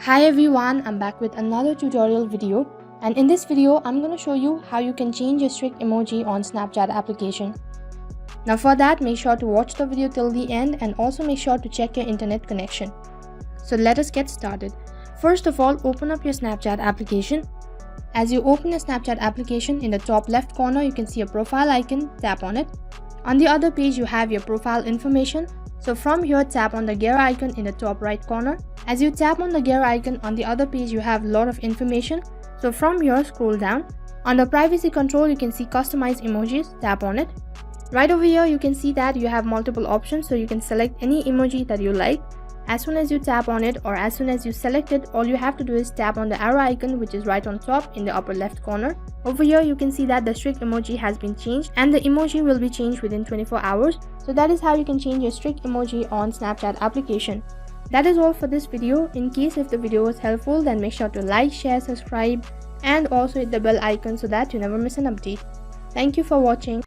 Hi everyone, I'm back with another tutorial video, and in this video I'm going to show you how you can change your strict emoji on Snapchat application. Now for that, make sure to watch the video till the end and also make sure to check your internet connection. So let us get started. First of all, open up your Snapchat application. As you open your Snapchat application, in the top left corner you can see a profile icon, tap on it. On the other page you have your profile information. So from here, tap on the gear icon in the top right corner. As you tap on the gear icon, on the other page you have a lot of information. So from here, scroll down. Under privacy control, you can see Customize Emojis, tap on it. Right over here you can see that you have multiple options, so you can select any emoji that you like. As soon as you tap on it or as soon as you select it, all you have to do is tap on the arrow icon which is right on top in the upper left corner. Over here you can see that the strict emoji has been changed and the emoji will be changed within 24 hours. So that is how you can change your strict emoji on Snapchat application. That is all for this video. In case if the video was helpful, then make sure to like, share, subscribe and also hit the bell icon so that you never miss an update. Thank you for watching.